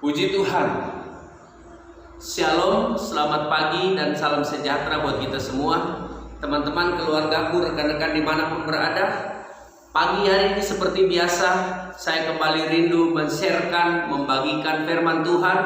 Puji Tuhan. Shalom, selamat pagi dan salam sejahtera buat kita semua. Teman-teman, keluargaku, rekan-rekan dimanapun berada. Pagi hari ini seperti biasa, saya kembali rindu men-sharekan, membagikan firman Tuhan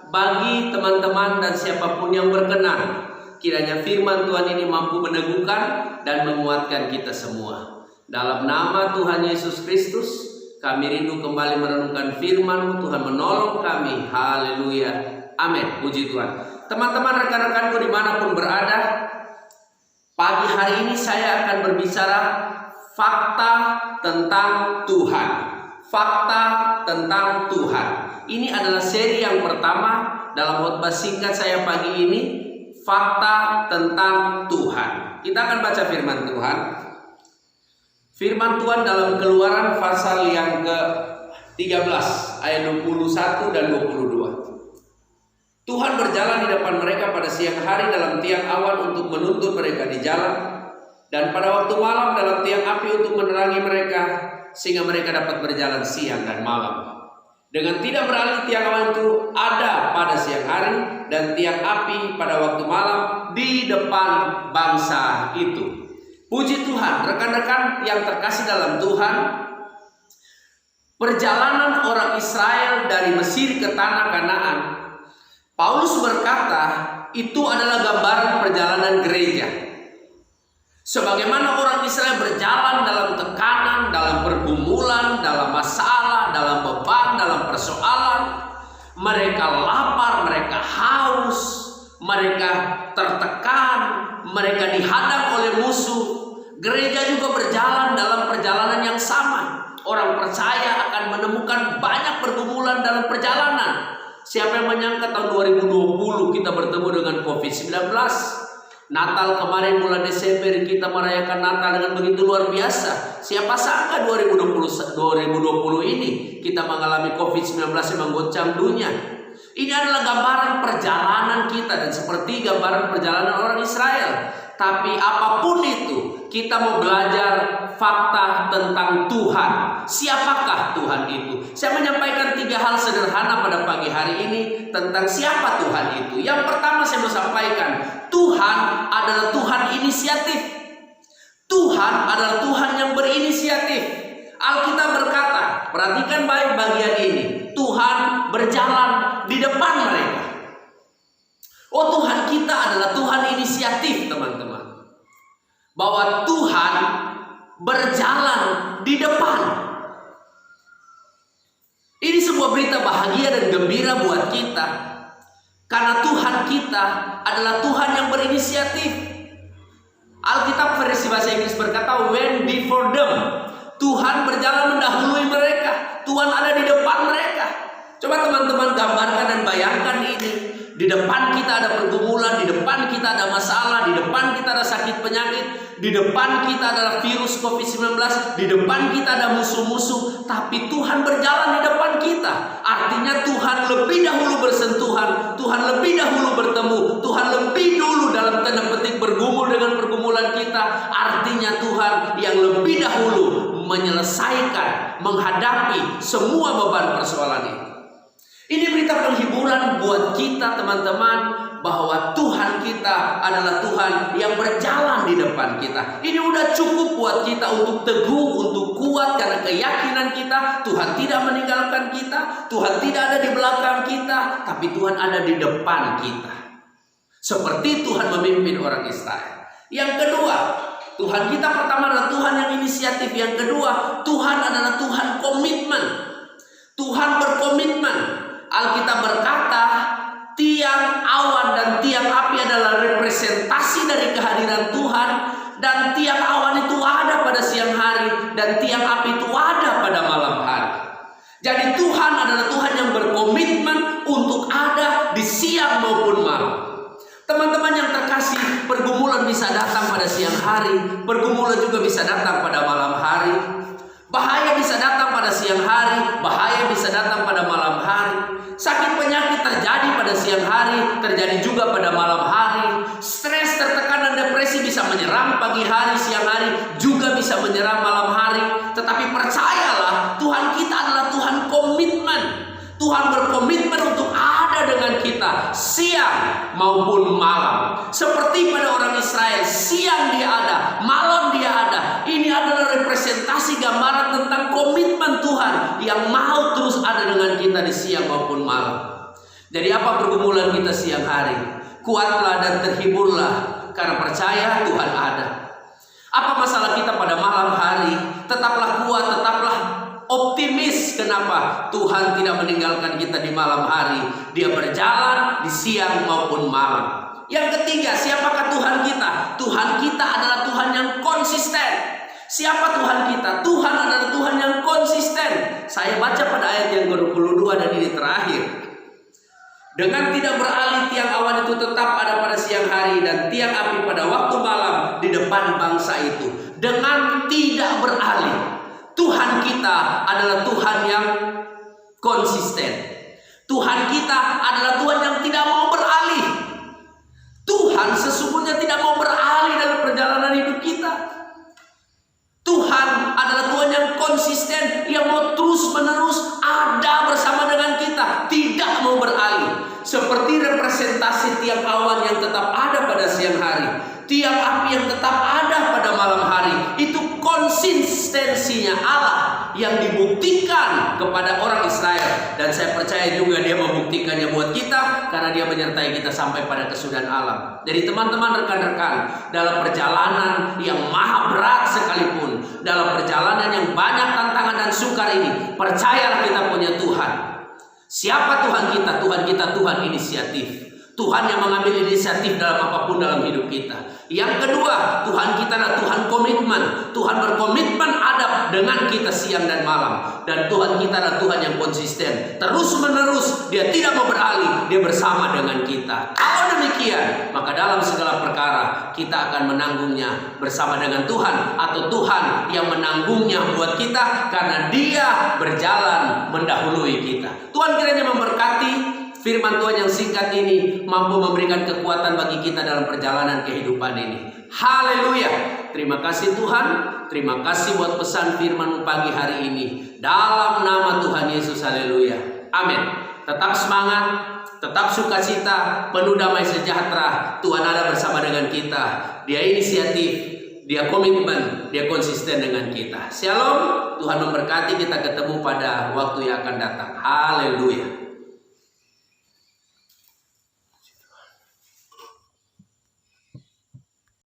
bagi teman-teman dan siapapun yang berkenan. Kiranya firman Tuhan ini mampu meneguhkan dan menguatkan kita semua. Dalam nama Tuhan Yesus Kristus, kami rindu kembali merenungkan firman-Mu. Tuhan menolong kami. Haleluya. Amin. Puji Tuhan. Teman-teman, rekan-rekanku dimanapun berada, pagi hari ini saya akan berbicara fakta tentang Tuhan. Fakta tentang Tuhan. Ini adalah seri yang pertama dalam khotbah singkat saya pagi ini. Fakta tentang Tuhan. Kita akan baca firman Tuhan. Firman Tuhan dalam Keluaran pasal yang ke-13 ayat 21 dan 22. Tuhan berjalan di depan mereka pada siang hari dalam tiang awan untuk menuntun mereka di jalan, dan pada waktu malam dalam tiang api untuk menerangi mereka, sehingga mereka dapat berjalan siang dan malam. Dengan tidak beralih tiang awan itu ada pada siang hari, dan tiang api pada waktu malam di depan bangsa itu. Puji Tuhan, rekan-rekan yang terkasih dalam Tuhan, perjalanan orang Israel dari Mesir ke tanah Kanaan, Paulus berkata itu adalah gambaran perjalanan gereja. Sebagaimana orang Israel berjalan dalam tekanan, dalam pergumulan, dalam masalah, dalam beban, dalam persoalan, mereka lapar, mereka haus, mereka tertekan, mereka dihadang oleh musuh. Gereja juga berjalan dalam perjalanan yang sama. Orang percaya akan menemukan banyak pergumulan dalam perjalanan. Siapa yang menyangka tahun 2020 kita bertemu dengan COVID-19? Natal kemarin bulan Desember kita merayakan Natal dengan begitu luar biasa. Siapa sangka 2020 ini kita mengalami COVID-19 yang menggoncang dunia. Ini adalah gambaran perjalanan kita dan seperti gambaran perjalanan orang Israel. Tapi apapun itu, kita mau belajar fakta tentang Tuhan. Siapakah Tuhan itu? Saya menyampaikan 3 hal sederhana pada pagi hari ini tentang siapa Tuhan itu. Yang pertama saya mau sampaikan, Tuhan adalah Tuhan inisiatif. Tuhan adalah Tuhan yang berinisiatif. Alkitab berkata, perhatikan baik bagian ini, Tuhan berjalan di depan mereka. Oh, Tuhan kita adalah Tuhan inisiatif, teman-teman. Bahwa Tuhan berjalan di depan. Ini sebuah berita bahagia dan gembira buat kita. Karena Tuhan kita adalah Tuhan yang berinisiatif. Alkitab versi bahasa Inggris berkata, went before them. Tuhan berjalan mendahului mereka. Tuhan ada di depan mereka. Coba teman-teman gambarkan dan bayangkan ini. Di depan kita ada pergumulan, di depan kita ada masalah, di depan kita ada sakit penyakit, di depan kita adalah virus COVID-19, di depan kita ada musuh-musuh, tapi Tuhan berjalan di depan kita. Artinya Tuhan lebih dahulu bersentuhan, Tuhan lebih dahulu bertemu, Tuhan lebih dulu dalam tanda petik bergumul dengan pergumulan kita. Artinya Tuhan yang lebih dahulu menyelesaikan, menghadapi semua beban persoalan itu. Ini berita penghiburan buat kita, teman-teman, bahwa Tuhan kita adalah Tuhan yang berjalan di depan kita. Ini udah cukup buat kita untuk teguh, untuk kuat, karena keyakinan kita Tuhan tidak meninggalkan kita, Tuhan tidak ada di belakang kita, tapi Tuhan ada di depan kita. Seperti Tuhan memimpin orang Israel. Yang kedua, Tuhan kita pertama adalah Tuhan yang inisiatif. Yang kedua, Tuhan adalah Tuhan komitmen. Tuhan berkomitmen. Alkitab berkata, tiang awan dan tiang api adalah representasi dari kehadiran Tuhan. Dan tiang awan itu ada pada siang hari, dan tiang api itu ada pada malam hari. Jadi Tuhan adalah Tuhan yang berkomitmen untuk ada di siang maupun malam. Teman-teman yang terkasih, pergumulan bisa datang pada siang hari, pergumulan juga bisa datang pada malam hari. Bahaya bisa datang pada siang hari, bahaya bisa datang pada malam hari. Sakit penyakit terjadi pada siang hari, terjadi juga pada malam hari. Stres, tertekan, dan depresi bisa menyerang pagi hari, siang hari, juga bisa menyerang malam hari. Tetapi percayalah, Tuhan kita adalah Tuhan komitmen. Tuhan Tuhan berkomitmen untuk ada dengan kita siang maupun malam. Seperti pada orang Israel, siang dia ada, malam dia ada. Ini adalah representasi gambaran tentang komitmen Tuhan yang mau terus ada dengan kita di siang maupun malam. Jadi apa pergumulan kita siang hari? Kuatlah dan terhiburlah karena percaya Tuhan ada. Apa masalah kita pada malam hari? Tetaplah kuat, tetaplah optimis. Kenapa? Tuhan tidak meninggalkan kita di malam hari. Dia berjalan di siang maupun malam. Yang ketiga, siapakah Tuhan kita? Tuhan kita adalah Tuhan yang konsisten. Siapa Tuhan kita? Tuhan adalah Tuhan yang konsisten. Saya baca pada ayat yang ke-22 dan ini terakhir. Dengan tidak beralih tiang awan itu tetap ada pada siang hari dan tiang api pada waktu malam di depan bangsa itu. Dengan tidak beralih. Tuhan kita adalah Tuhan yang konsisten. Tuhan kita adalah Tuhan yang tidak mau beralih. Tuhan sesungguhnya tidak mau beralih dalam perjalanan hidup kita. Tuhan adalah Tuhan yang konsisten, yang mau terus menerus ada bersama dengan kita, tidak mau beralih. Seperti representasi tiang awan yang tetap ada pada siang hari, tiang api yang tetap ada pada malam hari. Itu konsistensinya Allah yang dibuktikan kepada orang Israel. Dan saya percaya juga dia membuktikannya buat kita, karena dia menyertai kita sampai pada kesudahan alam. Jadi teman-teman, rekan-rekan, dalam perjalanan yang maha berat sekalipun, dalam perjalanan yang banyak tantangan dan sukar ini, percayalah kita punya Tuhan. Siapa Tuhan kita? Tuhan kita Tuhan inisiatif. Tuhan yang mengambil inisiatif dalam apapun dalam hidup kita. Yang kedua, Tuhan kita adalah Tuhan komitmen. Tuhan berkomitmen ada dengan kita siang dan malam. Dan Tuhan kita adalah Tuhan yang konsisten. Terus menerus, dia tidak mau beralih. Dia bersama dengan kita. Kalau demikian, maka dalam segala perkara kita akan menanggungnya bersama dengan Tuhan. Atau Tuhan yang menanggungnya buat kita, karena dia berjalan mendahului kita. Tuhan kiranya memberkati. Firman Tuhan yang singkat ini mampu memberikan kekuatan bagi kita dalam perjalanan kehidupan ini. Haleluya. Terima kasih Tuhan. Terima kasih buat pesan firman pagi hari ini. Dalam nama Tuhan Yesus, haleluya. Amin. Tetap semangat, tetap sukacita, penuh damai sejahtera. Tuhan ada bersama dengan kita. Dia inisiatif, dia komitmen, dia konsisten dengan kita. Shalom. Tuhan memberkati, kita ketemu pada waktu yang akan datang. Haleluya.